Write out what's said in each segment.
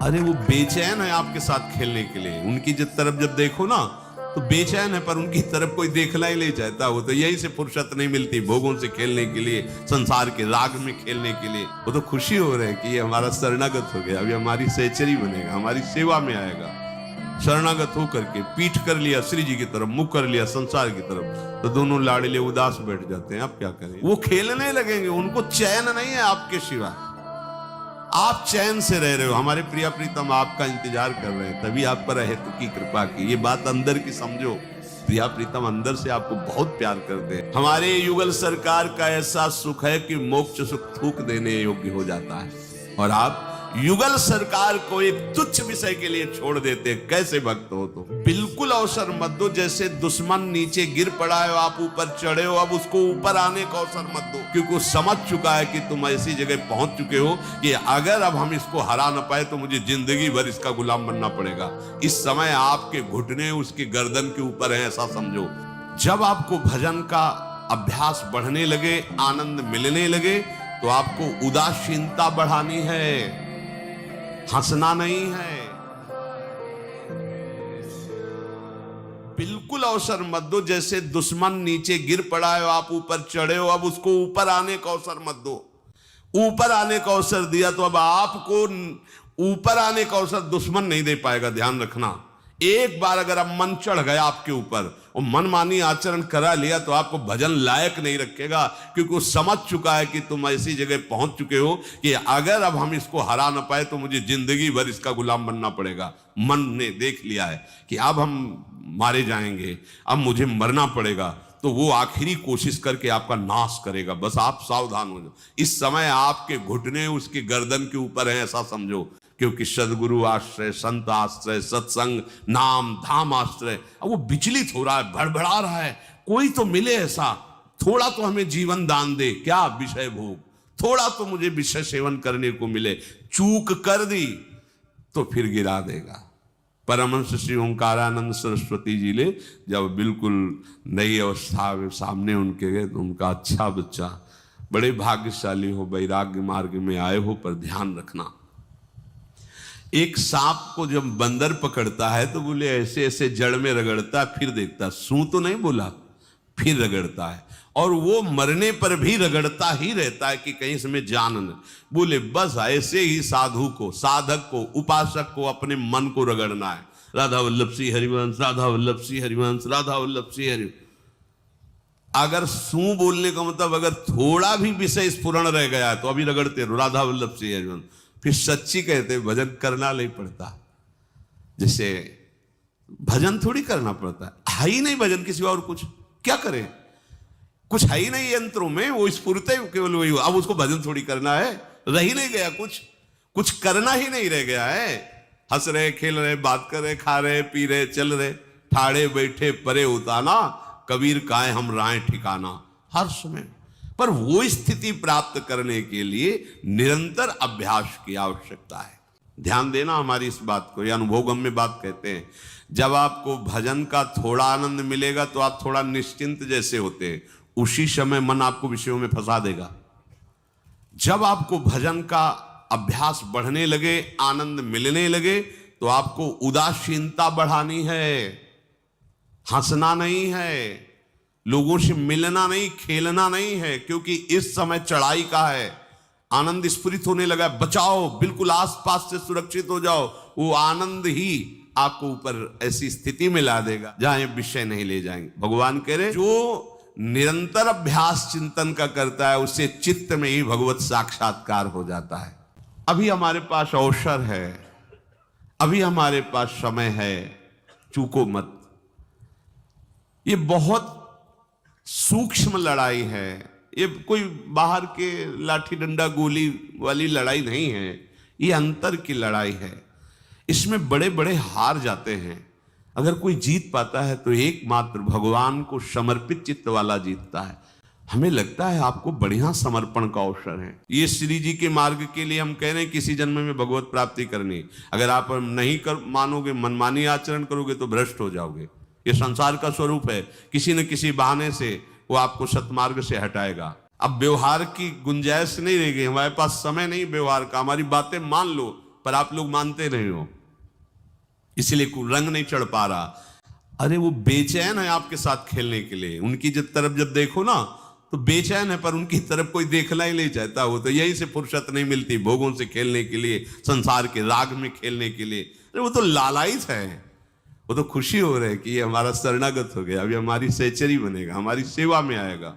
अरे वो बेचैन है आपके साथ खेलने के लिए, उनकी तरफ जब देखो ना तो बेचैन है, पर उनकी तरफ कोई देखना ही नहीं चाहता। वो तो यही से फुर्सत नहीं मिलती भोगों से खेलने के लिए, संसार के राग में खेलने के लिए। वो तो खुशी हो रहे हैं कि ये हमारा शरणागत हो गया, अभी हमारी सहचरी बनेगा, हमारी सेवा में आएगा। शरणागत होकर के पीठ कर लिया श्री जी की तरफ, मुख कर लिया संसार की तरफ, तो दोनों लाडले उदास बैठ जाते हैं। अब क्या करें, वो खेलने लगेंगे, उनको चैन नहीं है आपके सिवा। आप चैन से रह रहे हो, हमारे प्रिय प्रीतम आपका इंतजार कर रहे हैं, तभी आप पर हेतु की कृपा की। ये बात अंदर की समझो, प्रिया प्रीतम अंदर से आपको बहुत प्यार कर दे। हमारे युगल सरकार का ऐसा सुख है कि मोक्ष सुख थूक देने योग्य हो जाता है, और आप युगल सरकार को एक तुच्छ विषय के लिए छोड़ देते। कैसे भक्त हो तो बिल्कुल अवसर मत दो। जैसे दुश्मन नीचे गिर पड़ा है, आप ऊपर चढ़े हो, अब उसको ऊपर आने का अवसर मत दो, क्योंकि वो समझ चुका है कि तुम ऐसी जगह पहुंच चुके हो कि अगर अब हम इसको हरा न पाए तो मुझे जिंदगी भर इसका गुलाम बनना पड़ेगा। इस समय आपके घुटने उसकी गर्दन के ऊपर है, ऐसा समझो। जब आपको भजन का अभ्यास बढ़ने लगे, आनंद मिलने लगे, तो आपको उदासीनता बढ़ानी है, हंसना नहीं है। बिल्कुल अवसर मत दो। जैसे दुश्मन नीचे गिर पड़ा है, आप ऊपर चढ़े हो, अब उसको ऊपर आने का अवसर मत दो। ऊपर आने का अवसर दिया तो अब आपको ऊपर आने का अवसर दुश्मन नहीं दे पाएगा। ध्यान रखना, एक बार अगर अब मन चढ़ गया आपके ऊपर और मनमानी आचरण करा लिया तो आपको भजन लायक नहीं रखेगा, क्योंकि वो समझ चुका है कि तुम ऐसी जगह पहुंच चुके हो कि अगर अब हम इसको हरा ना पाए तो मुझे जिंदगी भर इसका गुलाम बनना पड़ेगा। मन ने देख लिया है कि अब हम मारे जाएंगे, अब मुझे मरना पड़ेगा, तो वो आखिरी कोशिश करके आपका नाश करेगा। बस आप सावधान हो जाओ। इस समय आपके घुटने उसके गर्दन के ऊपर है, ऐसा समझो, क्योंकि सदगुरु आश्रय, संत आश्रय, सत्संग, नाम धाम आश्रय। अब वो विचलित हो रहा है, भड़बड़ा रहा है, कोई तो मिले ऐसा, थोड़ा तो हमें जीवन दान दे, क्या विषय भोग, थोड़ा तो मुझे विषय सेवन करने को मिले। चूक कर दी तो फिर गिरा देगा। परमहंस श्री ओंकारानंद सरस्वती जी ले जब बिल्कुल नई अवस्था सामने उनके गए, तो उनका अच्छा बच्चा, बड़े भाग्यशाली हो, वैराग्य मार्ग में आए हो, पर ध्यान रखना, एक सांप को जब बंदर पकड़ता है तो बोले ऐसे ऐसे जड़ में रगड़ता है, फिर देखता, सू तो नहीं बोला, फिर रगड़ता है, और वो मरने पर भी रगड़ता ही रहता है कि कहीं इसमें जान न। बोले बस ऐसे ही साधु को, साधक को, उपासक को अपने मन को रगड़ना है। राधा वल्लभ सिंह हरिवंश, राधा वल्लभ सिंह हरिवंश, राधा वल्लभ सिंह हरिवंश। अगर सू बोलने का मतलब अगर थोड़ा भी विषय स्फुरण रह गया है तो अभी रगड़ते रहो, राधा वल्लभ सिंह हरिवंश। फिर सच्ची कहते भजन करना नहीं पड़ता। जैसे भजन थोड़ी करना पड़ता है ही नहीं भजन के सिवा, और कुछ क्या करें, कुछ है ही नहीं यंत्रों में, वो स्फुरते केवल वही। अब उसको भजन थोड़ी करना है, रह ही नहीं गया, कुछ करना ही नहीं रह गया है। हंस रहे, खेल रहे, बात कर रहे, खा रहे, पी रहे, चल रहे, ठाड़े बैठे परे उताना, कबीर काहे हम राय ठिकाना, हर समय। पर वो स्थिति प्राप्त करने के लिए निरंतर अभ्यास की आवश्यकता है। ध्यान देना हमारी इस बात को, यह अनुभवगम्य बात कहते हैं। जब आपको भजन का थोड़ा आनंद मिलेगा तो आप थोड़ा निश्चिंत जैसे होते हैं, उसी समय मन आपको विषयों में फंसा देगा। जब आपको भजन का अभ्यास बढ़ने लगे, आनंद मिलने लगे, तो आपको उदासीनता बढ़ानी है, हंसना नहीं है, लोगों से मिलना नहीं, खेलना नहीं है, क्योंकि इस समय चढ़ाई का है। आनंद स्फुरित होने लगा, बचाओ, बिल्कुल आसपास से सुरक्षित हो जाओ। वो आनंद ही आपको ऊपर ऐसी स्थिति में ला देगा जहां ये विषय नहीं ले जाएंगे। भगवान कह रहे जो निरंतर अभ्यास चिंतन का करता है, उससे चित्त में ही भगवत साक्षात्कार हो जाता है। अभी हमारे पास अवसर है, अभी हमारे पास समय है, चूको मत। ये बहुत सूक्ष्म लड़ाई है, ये कोई बाहर के लाठी डंडा गोली वाली लड़ाई नहीं है, ये अंतर की लड़ाई है। इसमें बड़े बड़े हार जाते हैं। अगर कोई जीत पाता है तो एकमात्र भगवान को समर्पित चित्त वाला जीतता है। हमें लगता है आपको बढ़िया समर्पण का अवसर है। ये श्री जी के मार्ग के लिए हम कह रहे हैं किसी जन्म में भगवत प्राप्ति करनी। अगर आप नहीं मानोगे, मनमानी आचरण करोगे तो भ्रष्ट हो जाओगे। ये संसार का स्वरूप है, किसी न किसी बहाने से वो आपको सतमार्ग से हटाएगा। अब व्यवहार की गुंजाइश नहीं रह गई, हमारे पास समय नहीं व्यवहार का। हमारी बातें मान लो, पर आप लोग मानते नहीं हो, इसलिए रंग नहीं चढ़ पा रहा। अरे वो बेचैन है आपके साथ खेलने के लिए, उनकी तरफ जब देखो ना तो बेचैन है, पर उनकी तरफ कोई देखना ही नहीं चाहता। वो तो यहीं से फुर्सत नहीं मिलती भोगों से खेलने के लिए, संसार के राग में खेलने के लिए। अरे वो तो लालायित है, वो तो खुशी हो रही है कि ये हमारा शरणागत हो गया, अभी हमारी सहचरी बनेगा, हमारी सेवा में आएगा।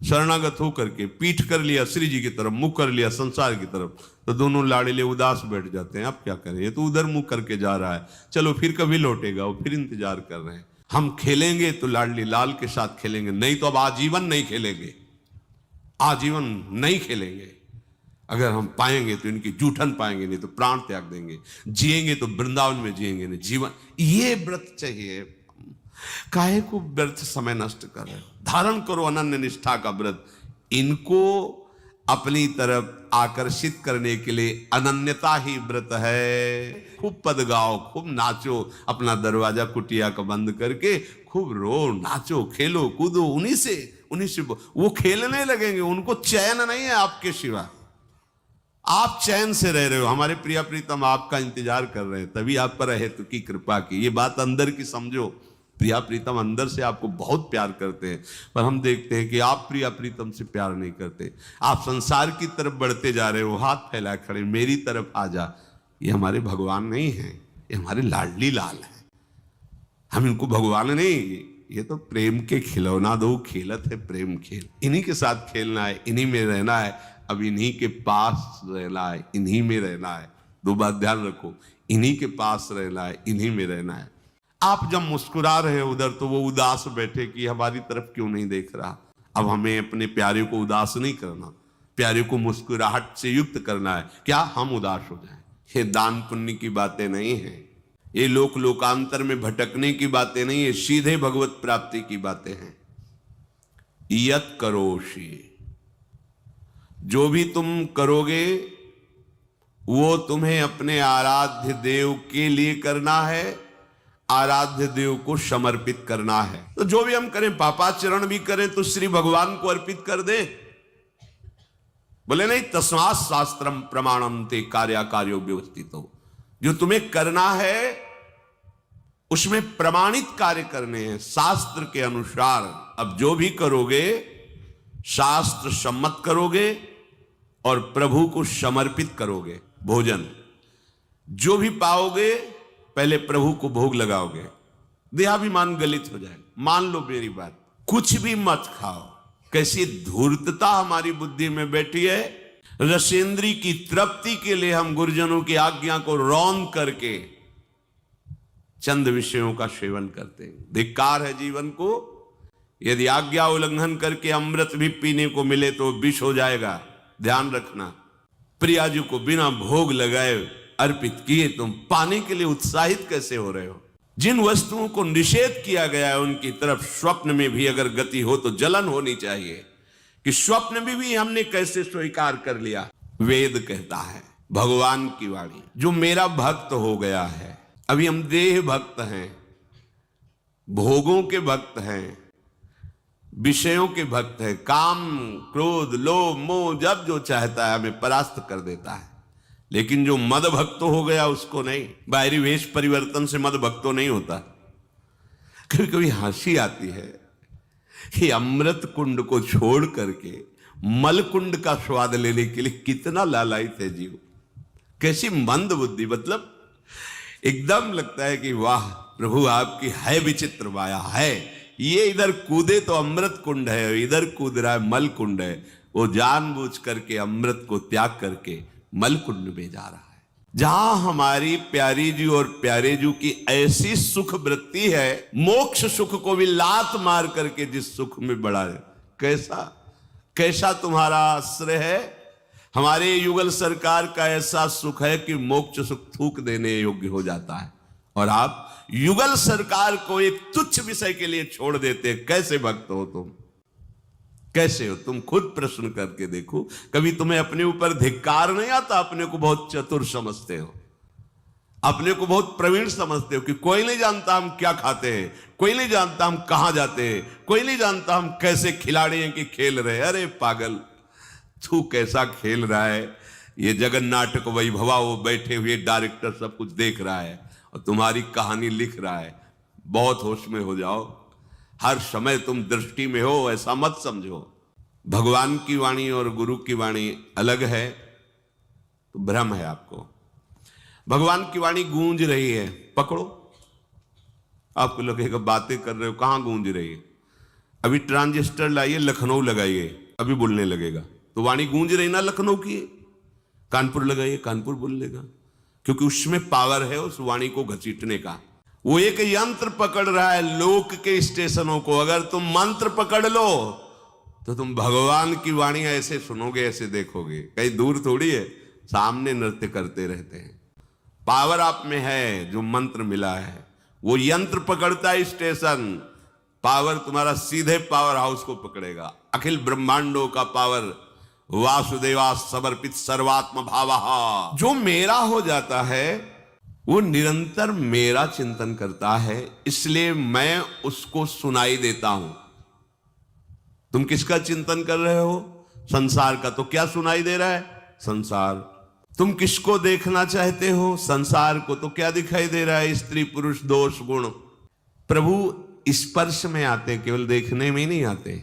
शरणागत होकर के पीठ कर लिया श्री जी की तरफ, मुख कर लिया संसार की तरफ, तो दोनों लाड़िले उदास बैठ जाते हैं। अब क्या करें, ये तो उधर मुख करके जा रहा है, चलो फिर कभी लौटेगा, वो फिर इंतजार कर रहे हैं। हम खेलेंगे तो लाडली लाल के साथ खेलेंगे, नहीं तो अब आजीवन नहीं खेलेंगे, आजीवन नहीं खेलेंगे। अगर हम पाएंगे तो इनकी जूठन पाएंगे, नहीं तो प्राण त्याग देंगे। जिएंगे तो वृंदावन में जिएंगे, नहीं जीवन। ये व्रत चाहिए। काहे को व्यर्थ समय नष्ट कर रहे हो? धारण करो अनन्य निष्ठा का व्रत। इनको अपनी तरफ आकर्षित करने के लिए अनन्यता ही व्रत है। खूब पद गाओ, खूब नाचो, अपना दरवाजा कुटिया का बंद करके खूब रो, नाचो, खेलो, कूदो। उन्हीं से वो खेलने लगेंगे। उनको चैन नहीं है आपके सिवा, आप चैन से रह रहे हो। हमारे प्रिया प्रीतम आपका इंतजार कर रहे हैं, तभी आप पर हेतु की कृपा की। ये बात अंदर की समझो। प्रिया प्रीतम अंदर से आपको बहुत प्यार करते हैं, पर हम देखते हैं कि आप प्रिया प्रीतम से प्यार नहीं करते। आप संसार की तरफ बढ़ते जा रहे हो, हाथ फैला खड़े, मेरी तरफ आ जा। ये हमारे भगवान नहीं है, ये हमारे लाडली लाल हैं। हम इनको भगवान नहीं, ये तो प्रेम के खिलौना दो खेलत है प्रेम खेल। इन्हीं के साथ खेलना है, इन्हीं में रहना है, अब इन्हीं के पास रहना है, इन्हीं में रहना है। दो बात ध्यान रखो, इन्हीं के पास रहना है, इन्हीं में रहना है। आप जब मुस्कुरा रहे हो उधर, तो वो उदास बैठे कि हमारी तरफ क्यों नहीं देख रहा। अब हमें अपने प्यारे को उदास नहीं करना, प्यारे को मुस्कुराहट से युक्त करना है। क्या हम उदास हो जाएं? ये दान पुण्य की बातें नहीं है, ये लोकांतर में भटकने की बातें नहीं है, सीधे भगवत प्राप्ति की बातें हैं। यत करोषि, जो भी तुम करोगे वो तुम्हें अपने आराध्य देव के लिए करना है, आराध्य देव को समर्पित करना है। तो जो भी हम करें, पापाचरण भी करें तो श्री भगवान को अर्पित कर दे। बोले नहीं, तस्मात् शास्त्रम प्रमाणम ते कार्याकार्यो व्यवस्थितो। जो तुम्हें करना है उसमें प्रमाणित कार्य करने हैं शास्त्र के अनुसार। अब जो भी करोगे शास्त्र सम्मत करोगे और प्रभु को समर्पित करोगे। भोजन जो भी पाओगे पहले प्रभु को भोग लगाओगे, देहाभिमान गलित हो जाए। मान लो मेरी बात, कुछ भी मत खाओ। कैसी धूर्तता हमारी बुद्धि में बैठी है। रसेंद्री की तृप्ति के लिए हम गुरुजनों की आज्ञा को रौंद करके चंद विषयों का सेवन करते हैं। धिक्कार है जीवन को। यदि आज्ञा उल्लंघन करके अमृत भी पीने को मिले तो विष हो जाएगा, ध्यान रखना। प्रिया जी को बिना भोग लगाए अर्पित किए तुम पाने के लिए उत्साहित कैसे हो रहे हो? जिन वस्तुओं को निषेध किया गया है उनकी तरफ स्वप्न में भी अगर गति हो तो जलन होनी चाहिए कि स्वप्न में भी हमने कैसे स्वीकार कर लिया। वेद कहता है, भगवान की वाणी, जो मेरा भक्त हो गया है। अभी हम देह भक्त हैं, भोगों के भक्त हैं, विषयों के भक्त हैं। काम, क्रोध, लोभ, मोह जब जो चाहता है हमें परास्त कर देता है। लेकिन जो मद भक्त हो गया उसको नहीं। बाहरी वेश परिवर्तन से मद भक्तो नहीं होता। कभी कभी हंसी आती है कि अमृत कुंड को छोड़ करके मल कुंड का स्वाद लेने के लिए कितना लालायित है जीव। कैसी मंद बुद्धि, मतलब एकदम लगता है कि वाह प्रभु आपकी है विचित्र माया है। ये इधर कूदे तो अमृत कुंड है, इधर कूद रहा है मल कुंड है। वो जानबूझ करके अमृत को त्याग करके मल कुंड में जा रहा है, जहां हमारी प्यारी जी और प्यारे जी की ऐसी सुख वृत्ति है। मोक्ष सुख को भी लात मार करके जिस सुख में बढ़ा है। कैसा तुम्हारा आश्रय है। हमारे युगल सरकार का ऐसा सुख है कि मोक्ष सुख थूक देने योग्य हो जाता है, और आप युगल सरकार को एक तुच्छ विषय के लिए छोड़ देते। कैसे भक्त हो तुम, कैसे हो तुम? खुद प्रश्न करके देखो। कभी तुम्हें अपने ऊपर धिक्कार नहीं आता? अपने को बहुत चतुर समझते हो, अपने को बहुत प्रवीण समझते हो कि कोई नहीं जानता हम क्या खाते हैं, कोई नहीं जानता हम कहां जाते हैं, कोई नहीं जानता हम कैसे खिलाड़ी हैं कि खेल रहे हैं। अरे पागल, तू कैसा खेल रहा है, ये जगन नाटक वैभवा, वो बैठे हुए डायरेक्टर सब कुछ देख रहा है और तुम्हारी कहानी लिख रहा है। बहुत होश में हो जाओ, हर समय तुम दृष्टि में हो, ऐसा मत समझो। भगवान की वाणी और गुरु की वाणी अलग है तो भ्रम है आपको। भगवान की वाणी गूंज रही है, पकड़ो। आपको लगेगा बातें कर रहे हो, कहां गूंज रही है? अभी ट्रांजिस्टर लाइए, लखनऊ लगाइए, अभी बोलने लगेगा। तो वाणी गूंज रही ना लखनऊ की। कानपुर लगाइए, कानपुर बोल लेगा, क्योंकि उसमें पावर है उस वाणी को घसीटने का। वो एक यंत्र पकड़ रहा है लोक के स्टेशनों को। अगर तुम मंत्र पकड़ लो तो तुम भगवान की वाणी ऐसे सुनोगे, ऐसे देखोगे, कहीं दूर थोड़ी है, सामने नृत्य करते रहते हैं। पावर आप में है, जो मंत्र मिला है। वो यंत्र पकड़ता है स्टेशन, पावर तुम्हारा सीधे पावर हाउस को पकड़ेगा। अखिल ब्रह्मांडों का पावर वासुदेवा समर्पित सर्वात्म भावः। जो मेरा हो जाता है वो निरंतर मेरा चिंतन करता है, इसलिए मैं उसको सुनाई देता हूं। तुम किसका चिंतन कर रहे हो? संसार का। तो क्या सुनाई दे रहा है? संसार। तुम किसको देखना चाहते हो? संसार को। तो क्या दिखाई दे रहा है? स्त्री पुरुष दोष गुण। प्रभु स्पर्श में आते, केवल देखने में नहीं आते।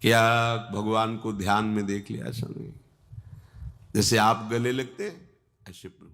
क्या भगवान को ध्यान में देख लिया? ऐसा नहीं। जैसे आप गले लगते ऐसे प्रभु